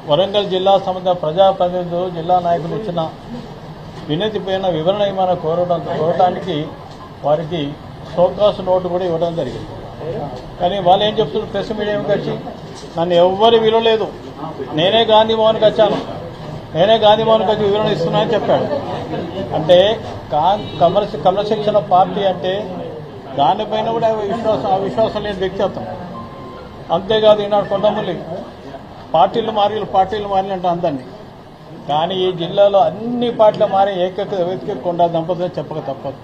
వరంగల్ జిల్లా సంబంధించిన ప్రజాప్రతినిధులు జిల్లా నాయకులు ఇచ్చిన వినతి పైన వివరణ ఏమైనా కోరడానికి వారికి షోకాస్ నోటు కూడా ఇవ్వడం జరిగింది. కానీ వాళ్ళు ఏం చెప్తున్నారు, ప్రెస్ మీడియాకి వచ్చి నన్ను ఎవ్వరు విలువలేదు, నేనే గాంధీ భవన్కి వచ్చాను, నేనే గాంధీ భవన్కి వచ్చి వివరణ ఇస్తున్నానని చెప్పాడు. అంటే క్రమశిక్షణ పార్టీ అంటే దానిపైన కూడా అవిశ్వాసం లేని వ్యక్తి అతను. అంతేకాదు ఈనాడు కొంతమంది పార్టీలు మారి అంటే అందరినీ. కానీ ఈ జిల్లాలో అన్ని పార్టీలు మారి ఏకైక వ్యక్తికి కొండ దంపతులు చెప్పక తప్పదు.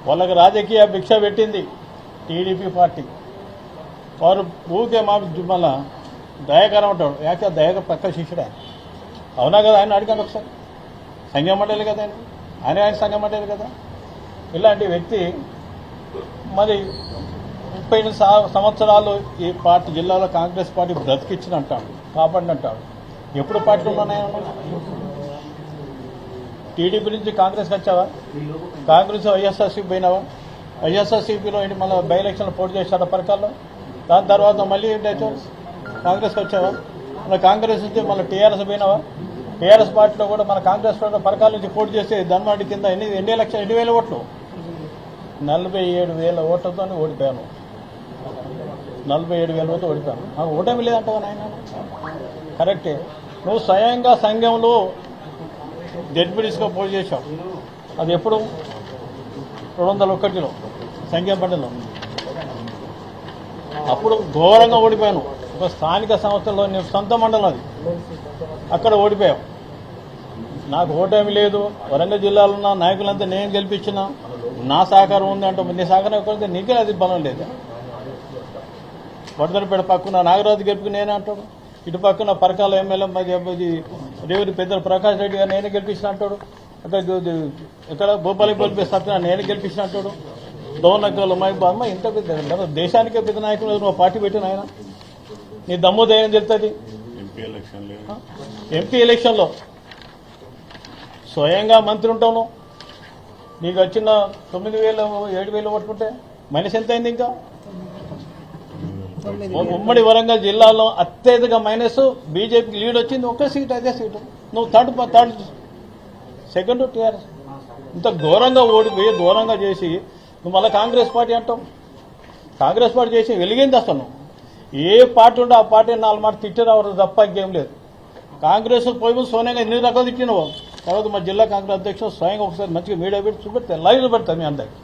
వాళ్ళకి రాజకీయ భిక్ష పెట్టింది టీడీపీ పార్టీ. వారు ఊరికే మళ్ళా దయాకరం అంటాడు, యాక దయాక పక్క శిష్యుడే. అవునా కదా, ఆయన అడిగాను ఒకసారి. సంఘం మండలి కదా ఆయన సంఘం మండలి కదా. ఇలాంటి వ్యక్తి మరి 30 సంవత్సరాలు ఈ పార్టీ జిల్లాలో కాంగ్రెస్ పార్టీ బ్రతికిచ్చిన అంటాడు, కాపాడిన అంటాడు. ఎప్పుడు పార్టీలు ఉన్నాయా? టీడీపీ నుంచి కాంగ్రెస్కి వచ్చావా? కాంగ్రెస్ వైఎస్ఆర్సీపీ పోయినావా? వైఎస్ఆర్సీపీలో ఏంటి మళ్ళీ బై ఎలక్షన్లో పోటీ చేశారు పరకాల్లో. దాని తర్వాత మళ్ళీ ఏంటైతే కాంగ్రెస్కి వచ్చావా? మన కాంగ్రెస్ నుంచి మళ్ళీ టీఆర్ఎస్ పోయినావా? టీఆర్ఎస్ పార్టీలో కూడా మన కాంగ్రెస్ పార్టీ పరకాల నుంచి పోటీ చేస్తే ధన్వాడి కింద ఎన్ని లక్షలు 2,000 ఓట్లు, 47,000 ఓట్లతో ఓడిపోయాను. 47,000 ఓట్లు ఓడిపోయాను. నాకు ఓటమి లేదంటావా నాయన? కరెక్టే. నువ్వు స్వయంగా సంఘంలో జడ్పీటీస్గా పోటీ చేశావు. అది ఎప్పుడు? 2001లో సంఘం పండుగలో. అప్పుడు ఘోరంగా ఓడిపోయాను. ఒక స్థానిక సంస్థల్లో నీ సొంత మండలం అది, అక్కడ ఓడిపోయావు. నాకు ఓటమి లేదు. వరంగల్ జిల్లాలో ఉన్న నాయకులంతా నేను గెలిపించిన, నా సహకారం ఉంది అంటూ నీ సహకారం ఎక్కడైతే నీకే అది బలం లేదు. వడదరపేట పక్కన నాగరాజు గెలుపుకు నేనే అంటాడు, ఇటు పక్కన పరకాల ఎమ్మెల్యే రేవూరి పెద్దల ప్రకాష్ రెడ్డి గారు నేనే గెలిపించిన అంటాడు, అక్కడ ఇక్కడ భూపాలి గెలిపి సత్యన నేనే గెలిపించిన అంటాడు. దోనక్కలు అమ్మ ఇంత పెద్ద దేశానికే పెద్ద నాయకులు నువ్వు పార్టీ పెట్టిన ఆయన, నీ దమ్ము ధైర్యం తెలుస్తుంది. ఎంపీ ఎలక్షన్లో స్వయంగా మంత్రి ఉంటావు, నీకు వచ్చిన 9,000 7,000 పట్టుకుంటే మైనస్ ఎంత అయింది? ఇంకా ఉమ్మడి వరంగల్ జిల్లాలో అత్యధిక మైనస్ బీజేపీకి లీడ్ వచ్చింది, ఒకే సీట్, అదే సీటు. నువ్వు థర్డ్ సెకండ్ టీఆర్ఎస్. ఇంత ఘోరంగా ఓడిపోయి ఘోరంగా చేసి నువ్వు మళ్ళీ కాంగ్రెస్ పార్టీ అంటావు. కాంగ్రెస్ పార్టీ చేసి వెలిగింది అసలు. ఏ పార్టీ ఉంటే ఆ పార్టీ 4 మాట తిట్టి రావడం తప్ప ఇంకేం లేదు. కాంగ్రెస్ పోయి సోనియా ఎన్ని రకాలు తిట్టినవు. తర్వాత మా జిల్లా కాంగ్రెస్ అధ్యక్షుడు స్వయంగా ఒకసారి మంచిగా మీడియా పెట్టి చూపెడితే లైవ్ పెడతారు మీ అందరికి.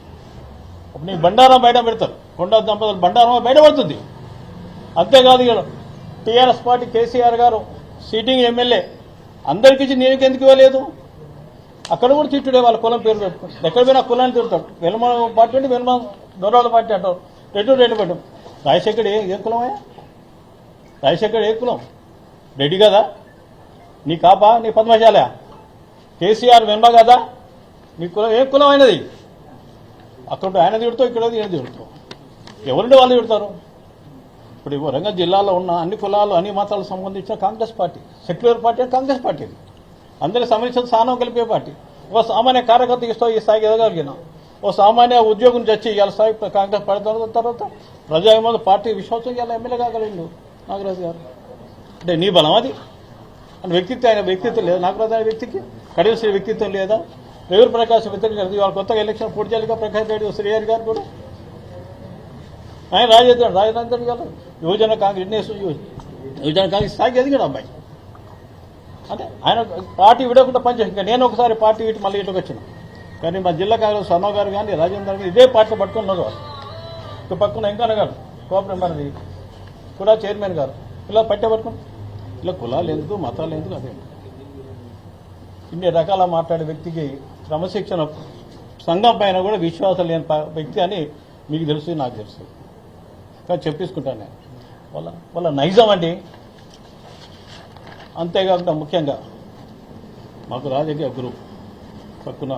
అప్పుడు నీ బండారం బయట పెడతారు, కొండ దంపతులు బండారం బయటపడుతుంది. అంతేకాదు ఇక్కడ టీఆర్ఎస్ పార్టీ కేసీఆర్ గారు సిట్టింగ్ ఎమ్మెల్యే అందరికీ ఇచ్చి నీకు ఎందుకు ఇవ్వలేదు? అక్కడ కూడా తిట్టుడే, వాళ్ళ కులం పేరు పెట్టుకుని ఎక్కడ పోయినా కులాన్ని తిడతాడు. వెల్మ పార్టీ అంటే వెల్మ దొరవాళ్ళ పార్టీ అంటారు, రెండు పెట్టు. రాజశేఖర్ ఏ కులమయ్యా? రాజశేఖర్ ఏ కులం? రెడ్డి కదా? నీ కాపా? నీ పద్మశాల? కేసీఆర్ వెల్మ కదా? నీ కులం ఏ కులం అయినది? అక్కడ ఆయన తిడతావు, ఇక్కడ ఈయన తిడతావు. ఎవరుంటే వాళ్ళు తిడతారు. ఇప్పుడు వరంగల్ జిల్లాలో ఉన్న అన్ని కులాలు అన్ని మతాలకు సంబంధించిన Congress party, secular party Congress party, అందరికి సంబంధించిన స్థానం కలిపే పార్టీ. ఒక సామాన్య కార్యకర్త ఈ స్థాయికి ఎదగలిగిన, ఓ సామాన్య ఉద్యోగం తెచ్చి ఇవాళ స్థాయి కాంగ్రెస్ పార్టీ తర్వాత ప్రజాభిమాన పార్టీ విశ్వాసం ఇవాళ ఎమ్మెల్యే కాగలిగిండు నాగరాజు గారు. అంటే నీ బలం అది. అని వ్యక్తిత్వం, ఆయన వ్యక్తిత్వం లేదా నాగరాజు అనే వ్యక్తికి? కడియశ్రీ వ్యక్తిత్వం లేదా? రేవూరి ప్రకాశ్ వ్యతిరేక ఇవాళ కొత్తగా ఎలక్షన్ పోటీ చేయాలిగా ప్రకాష్ రెడ్డి శ్రీహరి గారు కూడా. ఆయన రాజేంద్ర గారు యువజన కాంగ్రెస్ స్థాయికి ఎదిగాడు అబ్బాయి. అంటే ఆయన పార్టీ విడకుండా పనిచేసి, ఇంకా నేను ఒకసారి పార్టీ ఇటు మళ్ళీ ఇటుకు వచ్చిన. కానీ మా జిల్లా కాంగ్రెస్ సన్న గారు కానీ రాజేంద్ర గారు ఇదే పార్టీ పట్టుకున్నారు. ఇటు పక్కన వెంకన్న గారు కోఆపరేటివ్ మనది కూడా చైర్మన్ గారు ఇలా పట్టుకుని ఇలా కులాలు ఎందుకు మతాలు ఎందుకు, అదే ఇన్ని రకాల మాట్లాడే వ్యక్తికి క్రమశిక్షణ సంఘం పైన కూడా విశ్వాసం లేని వ్యక్తి అని మీకు తెలుసు, నాకు తెలుసు. కానీ చెప్పేసుకుంటాను నేను వాళ్ళ నైజం అండి. అంతేకాకుండా ముఖ్యంగా మాకు రాజకీయ గ్రూప్ పక్కన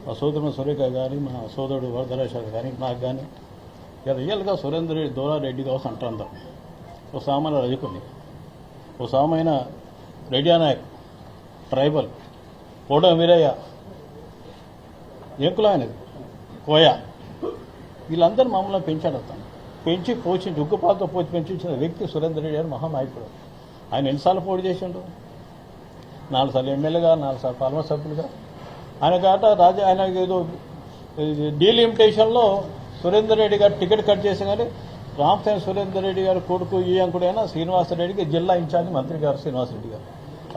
మా సోదరుడు సురేఖ కానీ, మా సోదరుడు వరదరాజు కానీ, నాకు కానీ రియల్గా సురేందర్ రెడ్డి దోరారెడ్డి కావచ్చు అంటారు. ఓ సామాన్య రజకుని, ఓ సామైన రెడ్డి నాయక్ ట్రైబల్, కోడ వీరయ్య, ఏకుల అనేది కోయ, వీళ్ళందరూ మమ్మల్ని పెంచాడు. అతను పెంచి పోషించి ఉగ్గుపాలతో పోసి పెంచిన వ్యక్తి సురేందర్ రెడ్డి గారు మహానాయకుడు. ఆయన ఎన్నిసార్లు పోటీ చేసిండు? 4 సార్లు ఎమ్మెల్యేగా, 4 సార్లు పార్లమెంట్ సభ్యులుగా. ఆయన కాట ఆయన ఏదో డీలిమిటేషన్లో సురేందర్ రెడ్డి గారు టికెట్ కట్ చేసి కానీ రామసాని సురేందర్ రెడ్డి గారు కొడుకు ఈ అంకుడైనా శ్రీనివాసరెడ్డికి జిల్లా ఇన్ఛార్జి మంత్రి గారు శ్రీనివాసరెడ్డి గారు.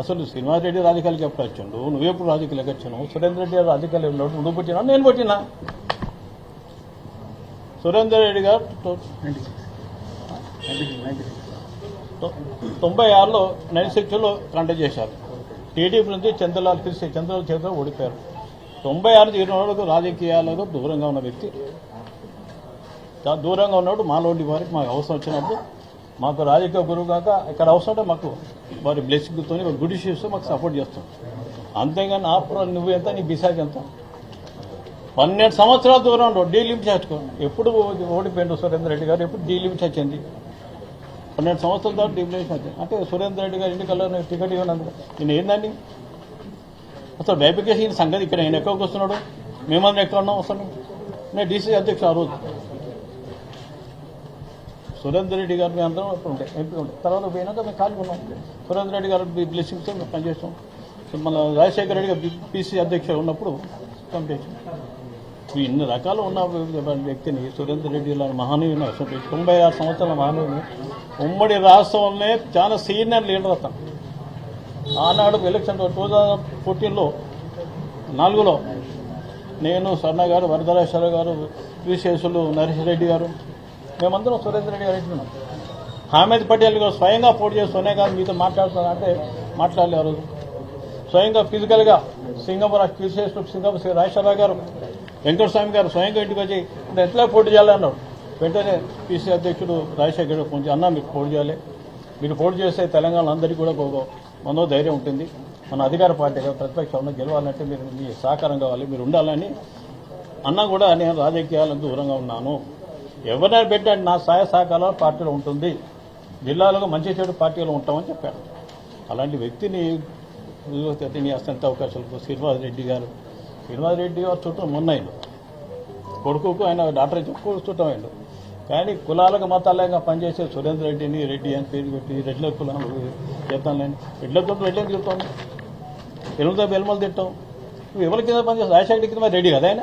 అసలు శ్రీనివాసరెడ్డి రాజకీయాలకు ఎప్పుడు వచ్చిండు? నువ్వెప్పుడు రాజకీయాలకు వచ్చాను? సురేందర్ రెడ్డి గారు రాజకీయాలు ఉన్నప్పుడు నువ్వు పుట్టినా నేను పుట్టినా? సురేందర్ రెడ్డి గారు 96లో 96లో కంటెస్ట్ చేశారు. టీడీపీ నుంచి చంద్రలాల్ చేతిలో ఓడిపోయారు. 96 వరకు రాజకీయాలకు దూరంగా ఉన్న వ్యక్తి. దూరంగా ఉన్నప్పుడు మాలోంటి వారికి మాకు అవసరం వచ్చినప్పుడు మాకు రాజకీయ గురువు కాక ఇక్కడ అవసరం ఉంటే మాకు వారి బ్లెస్సింగ్తో గుడ్ ఇష్యూస్ మాకు సపోర్ట్ చేస్తాం. అంతేగాని నువ్వు ఎంత, నీ బిసాజ్ ఎంత? 12 సంవత్సరాల దూరం ఉండవు. డీలిమిట్ చేసుకో. ఎప్పుడు ఓడిపోయిండు సురేందర్ రెడ్డి గారు? ఎప్పుడు డీలిమిట్ వచ్చింది? 12 సంవత్సరాల తర్వాత డీలిమిటేషన్ వచ్చింది. అంటే సురేందర్ రెడ్డి గారు ఎన్నికల్లో టికెట్ ఇవ్వనందుకు నేను ఏందండి అసలు వెరిఫికేషన్ సంగతి? ఇక్కడ ఆయన ఎక్కడికి వస్తున్నాడు? మేమందరం ఎక్కడ ఉన్నాం? అసలు నేను డీసీ అధ్యక్షుడు ఆ రోజు. సురేందర్ రెడ్డి గారు మేము అందరం ఇప్పుడు ఉంటాయి, ఎంపీ ఉంటాయి. తర్వాత పోయినాక మేము ఖాళీ ఉన్నాం. సురేందర్ రెడ్డి గారు బ్లెస్సింగ్తో మేము పనిచేస్తాం. మన రాజశేఖర రెడ్డి గారు పీసీ అధ్యక్షుడు ఉన్నప్పుడు పనిచేసాం. ఇన్ని రకాలు ఉన్న వ్యక్తిని సురేందర్ రెడ్డి లాంటి మహనీయుని 96 సంవత్సరాల మహనీయుని ఉమ్మడి రాష్ట్రంలోనే చాలా సీనియర్ లీడర్ అతను. ఆనాడు ఎలక్షన్ 2014లో 4లో నేను, స్వర్ణ గారు, వరదరాజేశ్వర గారు, విశేషులు నరేష్ రెడ్డి గారు, మేమందరం సురేందర్ రెడ్డి గారు ఇంటున్నాం. హామీద్ పటేల్ గారు స్వయంగా పోటీ చేసి సోనియా గారు మీతో మాట్లాడుతున్నా అంటే మాట్లాడలే. ఆ రోజు స్వయంగా ఫిజికల్గా సింగపూర్ విశేషులు సింగపూర్ రాజేశ్వరరావు గారు, వెంకటస్వామి గారు స్వయంగా ఇంటికి వచ్చి ఎట్లా పోటీ చేయాలన్నాడు. వెంటనే పీసీ అధ్యక్షుడు రాజశేఖర్ కొంచెం అన్నా మీకు పోటీ చేయాలి, మీరు పోటీ చేస్తే తెలంగాణ అందరికీ కూడా మనో ధైర్యం ఉంటుంది. మన అధికార పార్టీగా ప్రతిపక్షంలో గెలవాలంటే మీరు మీ సహకారం కావాలి, మీరు ఉండాలని అన్నా కూడా నేను రాజకీయాలకు దూరంగా ఉన్నాను. ఎవరైనా పెట్టండి నా సహాయ సహకారాలు పార్టీలో ఉంటుంది, జిల్లాలో మంచి చెడు పార్టీలో ఉంటామని చెప్పాడు. అలాంటి వ్యక్తిని అత్యంత అవకాశాలకు శ్రీనివాస్ రెడ్డి గారు చుట్టూ మొన్నైండు. కొడుకుకు ఆయన డాక్టర్ చుట్టం అయిండు. కానీ కులాలకు మతాలుగా పనిచేసే సురేందర్ రెడ్డిని రెడ్డి అని పేరు పెట్టి రెడ్ల కులం చెప్తానులేండి. రెడ్లతో రెడ్లని తింటాం, ఎలుగుతో బెల్మలు తింటాం. నువ్వు ఎవరి కింద పనిచేస్తావు? రాజశేఖర్ కింద మరి రెడ్డి కదా ఆయన?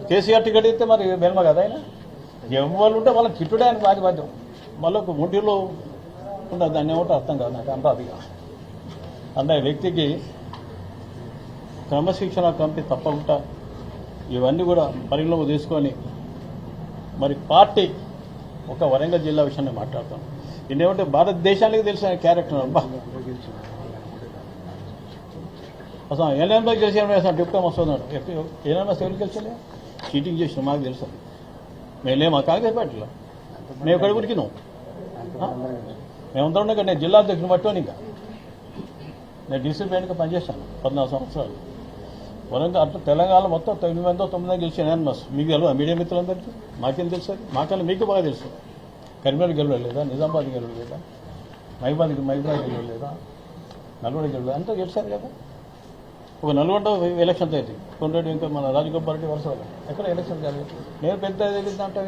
కేసీఆర్ టికెట్ ఇస్తే మరి బెల్మ కదా ఆయన? ఎవరు ఉంటే వాళ్ళని తిట్టుడే అని బాధ్యం. మళ్ళీ ఒక ఒంటిలో ఉండదు, దాన్ని ఏమంటే అర్థం కాదు నాకు. అంటాదిగా అంటే వ్యక్తికి క్రమశిక్షణ కమిటీ తప్పకుండా ఇవన్నీ కూడా పరిగణలోకి తీసుకొని మరి పార్టీ ఒక వరంగల్ జిల్లా విషయాన్ని మాట్లాడతాం. ఇదేమంటే భారతదేశానికి తెలిసిన క్యారెక్టర్. అబ్బా అసలు ఎన్ఎంలో గెలిచిన డిప్యూటీ వస్తున్నాడు. ఎన్ఎంఎస్ ఎవరు గెలిచలే? చీటింగ్ చేసిన మాకు తెలుసు. మేమేమో మా కాంగ్రెస్ పార్టీలో మేము ఎక్కడ ఉరికినాం? మేమందరం ఉన్నాయి. నేను జిల్లా అధ్యక్షుని పట్టుకొని ఇంకా నేను డిసిప్లిన్గా పనిచేశాను 14 సంవత్సరాలు. వరంగల్ అట్లా తెలంగాణ మొత్తం 9 గెలిచిన ఎన్ఎంఎస్. మీకు తెలియదు మీడియా మిత్రులందరికీ? మాకేం తెలుసు? మాకన్నా మీకు బాగా తెలుసు. కరీంనగర్ గెలవలేదా? నిజామాబాద్ గెలవలేదా? మహిబాద్ గెలవలేదా? నల్గొండ గెలవలేదు? అంతా గెలిచారు కదా. ఒక నల్గొండ ఎలక్షన్స్ అయితే కొండరెడ్డి ఇంకా మన రాజగోపాల్ రెడ్డి వరుస ఎక్కడ ఎలక్షన్ కాలేదు. నేను పెద్ద అంటే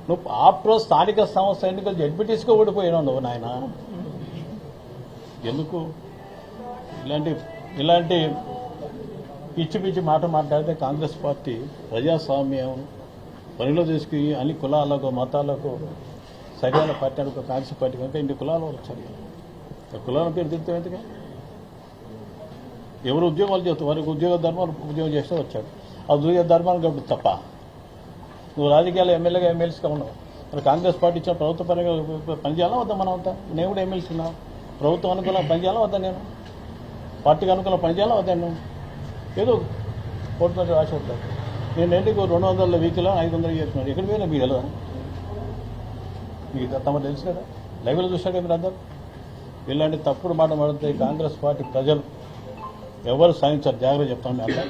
నువ్వు ఆప్రో స్థానిక సంస్థ ఎన్నికలు జడ్పీటీస్గా ఓడిపోయినావు నువ్వు నాయన. ఎందుకు ఇలాంటి పిచ్చి పిచ్చి మాట మాట్లాడితే కాంగ్రెస్ పార్టీ ప్రజాస్వామ్యం పనిలో తీసుకుని అన్ని కులాలకు మతాలకు సరైన పార్టీ అనుకో. కాంగ్రెస్ పార్టీ కనుక ఇన్ని కులాలు వచ్చాయి. కులాల పేరు తిరిగితే ఎందుకే? ఎవరు ఉద్యోగాలు చేస్తారు, వారికి ఉద్యోగం చేస్తే వచ్చాడు. ఆ ఉద్యోగ ధర్మాన్ని కాబట్టి తప్ప నువ్వు రాజకీయాలు ఎమ్మెల్యేగా ఎమ్మెల్సీగా ఉన్నావు. మరి కాంగ్రెస్ పార్టీ ఇచ్చిన ప్రభుత్వ పరంగా పనిచేయాలా వద్దా? మనం అంతా నేను కూడా ఎమ్మెల్సీ ఉన్నావు. ప్రభుత్వం అనుకూలంగా పనిచేయాలా వద్దా? నేను పార్టీకి అనుకూలంగా పనిచేయాలా వద్దా? నేను ఏదో కోర్టు మీద రాసి ఉంటాను. నేను ఎందుకు 200 వెహికల్ 500 చేస్తున్నాను. ఎక్కడికి పోయినా మీకు తెలియదా? మీకు తమ తెలుసు కదా, లైవ్లో చూసాక మీరు అందరూ. ఇలాంటి తప్పుడు మాట మాడితే కాంగ్రెస్ పార్టీ ప్రజలు ఎవరు సాధించారు? జాగ్రత్త చెప్తాను. అట్లా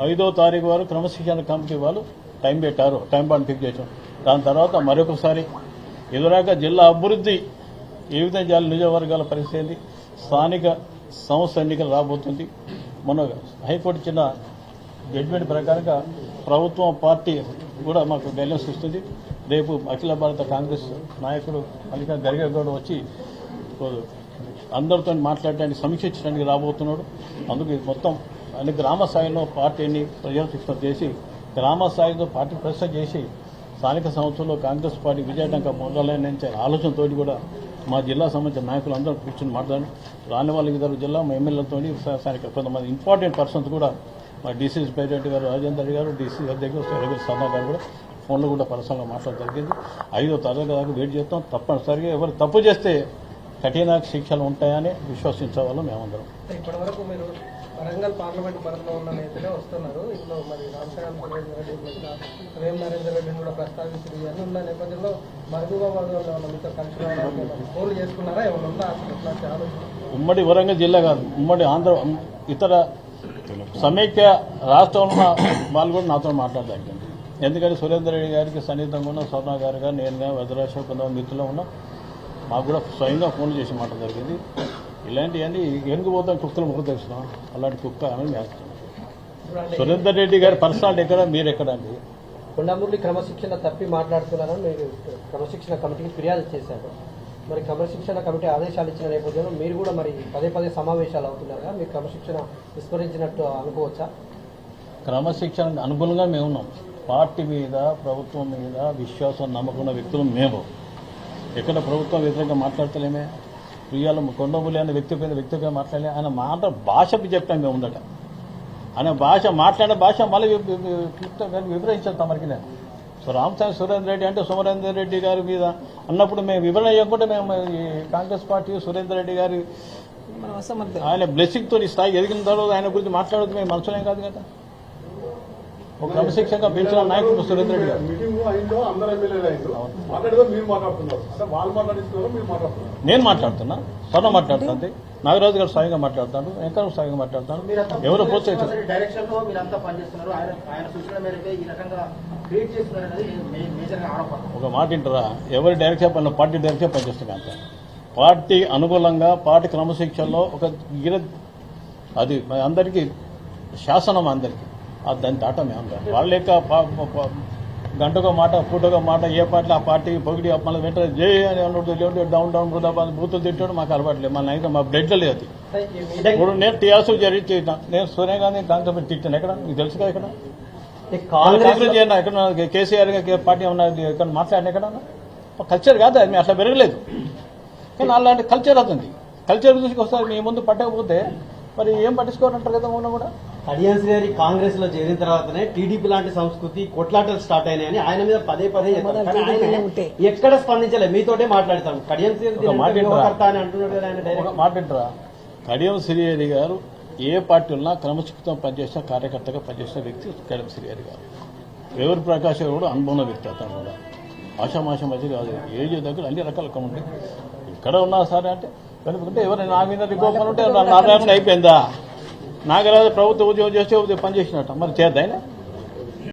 5వ తారీఖు వారు క్రమశిక్షణ కమిటీ వాళ్ళు టైం పెట్టారు, టైం బాండ్ ఫిక్స్ చేసాం. దాని తర్వాత మరొకసారి ఎదురాక జిల్లా అభివృద్ధి ఏ విధంగా చేయాలి, నియోజకవర్గాల పరిస్థితి, స్థానిక సంస్థ ఎన్నికలు రాబోతుంది. మన హైకోర్టు ఇచ్చిన జడ్జిమెంట్ ప్రకారంగా ప్రభుత్వం పార్టీ కూడా మాకు గైడ్లైన్స్ ఇస్తుంది. రేపు అఖిల భారత కాంగ్రెస్ నాయకుడు మల్లికార్జున ఖర్గే కూడా వచ్చి అందరితో మాట్లాడడానికి సమీక్షించడానికి రాబోతున్నాడు. అందుకు ఇది మొత్తం అన్ని గ్రామ స్థాయిలో పార్టీని ప్రజాశిక్షణ చేసి గ్రామ స్థాయిలో పార్టీ ప్రశ్న చేసి స్థానిక సంస్థల్లో కాంగ్రెస్ పార్టీ విజయటంగా మొదలైన ఆలోచనతో కూడా మా జిల్లా సంబంధించిన నాయకులు అందరూ కూర్చొని మాట్లాడి రాని వాళ్ళకి ఇద్దరు జిల్లా మా ఎమ్మెల్యేలతో స్థానిక కొంతమంది ఇంపార్టెంట్ పర్సన్స్ కూడా మా డీసీసీ ప్రెసిడెంట్ గారు రాజేందర్ గారు, డీసీ అధ్యక్షుడు రవీంద్ర సన్నా గారు కూడా ఫోన్లో కూడా పర్సనల్గా మాట్లాడడం జరిగింది. 5వ తారీఖు దాకా వెయిట్ చేస్తాం. తప్పనిసరిగా ఎవరు తప్పు చేస్తే కఠిన శిక్షలు ఉంటాయని విశ్వసించే వాళ్ళు మేమందరం. ఇప్పటివరకు మీరు వరంగల్ పార్లమెంట్ పరిధిలో ఉన్న నేతలే వస్తున్నారు. ఇందులో మరి రేమ్ నరేందర్ రెడ్డిని కూడా ప్రస్తావించింది. ఇవన్నీ ఉన్న నేపథ్యంలో మహబూబాబాద్లో మీతో కలిసి ఫోన్లు చేసుకున్నారా? ఏమైనా ఉందా ఆలోచన? ఉమ్మడి వరంగల్ జిల్లా కాదు, ఉమ్మడి ఆంధ్ర ఇతర సమైక్య రాష్ట్రంలో వాళ్ళు కూడా నాతో మాట్లాడడానికి. ఎందుకంటే సురేందర్ రెడ్డి గారికి సన్నిహితంగా ఉన్న స్వర్ణ గారు కానీ నేనుగా వజ్రాశ్వ కొంతమంది మిత్రులు ఉన్నా మాకు కూడా స్వయంగా ఫోన్లు చేసి మాట జరిగింది. ఇలాంటివన్నీ ఎంగు పోతాం కుక్కలు ముక్క తెలుస్తున్నాం, అలాంటి కుక్క అని వేస్తున్నాం. సురేందర్ రెడ్డి గారి పర్సనాలిటీ ఎక్కడ, మీరు ఎక్కడ అండి? కొండమూరి క్రమశిక్షణ తప్పి మాట్లాడుతున్నారని మీరు క్రమశిక్షణ కమిటీకి ఫిర్యాదు చేశారు. మరి క్రమశిక్షణ కమిటీ ఆదేశాలు ఇచ్చిన నేపథ్యంలో మీరు కూడా మరి పదే సమావేశాలు అవుతున్నారుగా, మీరు క్రమశిక్షణ విస్మరించినట్టు అనుకోవచ్చా? క్రమశిక్షణ అనుగుణంగా మేము ఉన్నాం. పార్టీ మీద ప్రభుత్వం మీద విశ్వాసం నమ్మకున్న వ్యక్తులు మేము. ఎక్కడ ప్రభుత్వం వ్యతిరేకంగా మాట్లాడతలేమే. ఇవాళ కొండమూలి అనే వ్యక్తిగా మాట్లాడలే. ఆయన మాట భాషకు చెప్పాం మేము ఉండట. ఆయన మాట్లాడే భాష మళ్ళీ వివరించాం తమరికి. నేను రామసాని సురేందర్ రెడ్డి అంటే సురేందర్ రెడ్డి గారి మీద అన్నప్పుడు మేము వివరణ ఇవ్వకుండా మేము ఈ కాంగ్రెస్ పార్టీ సురేందర్ రెడ్డి గారి ఆయన బ్లెస్సింగ్తో ఈ స్థాయి ఎదిగిన తర్వాత ఆయన గురించి మాట్లాడదు మేము మనసులేం కాదు కదా. ఒక క్రమశిక్షణగా పెంచిన నాయకుడు సురేందర్ రెడ్డి గారు. నేను మాట్లాడుతున్నా, స్వర్ణ మాట్లాడుతుంది, నాగరాజు గారు స్వయంగా మాట్లాడుతాడు, వెంకట స్వయంగా మాట్లాడుతాడు. ఎవరు ప్రోత్సహించారు? ఒక మాట వింటారా? ఎవరి డైరెక్షన్ పని పార్టీ డైరెక్షన్ పనిచేస్తుంది. అంత పార్టీ అనుకూలంగా పార్టీ క్రమశిక్షణలో ఒక అది అందరికీ శాసనం, అందరికీ దాన్ని దాటం మేము వాళ్ళ యొక్క గంటకో మాట పూటకో మాట ఏ పార్టీ ఆ పార్టీ పొగిడి మళ్ళీ వెంటనే జై అని అన్నాడు, డౌన్ వృధాబాద్ బూతులు తిట్టడం మాకు అలవాట్లేదు. మన ఇంకా మా బ్లడ్ లేదు. ఇప్పుడు నేను టీఆర్ఎస్ జరిగి నేను సోనియా గాంధీ కాంగ్రెస్ తిట్టాను. ఎక్కడ మీకు తెలుసుగా? ఎక్కడ కాంగ్రెస్ ఎక్కడ కేసీఆర్ పార్టీ ఏమన్నా ఎక్కడ మాట్లాడిన ఎక్కడ కల్చర్ కాదు అది. అట్లా పెరగలేదు. కానీ అలాంటి కల్చర్ అవుతుంది. కల్చర్ దృష్టికి వస్తారు. మీ ముందు పట్టకపోతే మరి ఏం పట్టించుకోవాలంటారు కదా. మొన్న కూడా కడియం శ్రీహరి కాంగ్రెస్ లో చేరిన తర్వాతనే టీడీపీ లాంటి సంస్కృతి కొట్లాటలు స్టార్ట్ అయినాయని ఆయన మీద పదే ఎక్కడ స్పందించలేదు. మీతోటే మాట్లాడతాం. కడియం శ్రీహరి మాట్లాడరా? కడియం శ్రీహరి గారు ఏ పార్టీ ఉన్నా క్రమశిక్షణ పనిచేసిన కార్యకర్తగా పనిచేసిన వ్యక్తి కడియం శ్రీహరి గారు. వేవూరి ప్రకాష్ గారు కూడా అనుభవం వ్యక్తి. అతను కూడా ఆషామాష మధ్య కాదు. ఏజ్ దగ్గర అన్ని రకాలుగా ఉంటాయి. ఇక్కడ ఉన్నా సరే అంటే కనుకుంటే ఎవరైనా నా మీద రికోపనుంటే నారాయణ అయిపోయిందా? నాగరాజు ప్రభుత్వ ఉద్యోగం చేస్తే పనిచేసినట్ట మరి చేద్దాయినా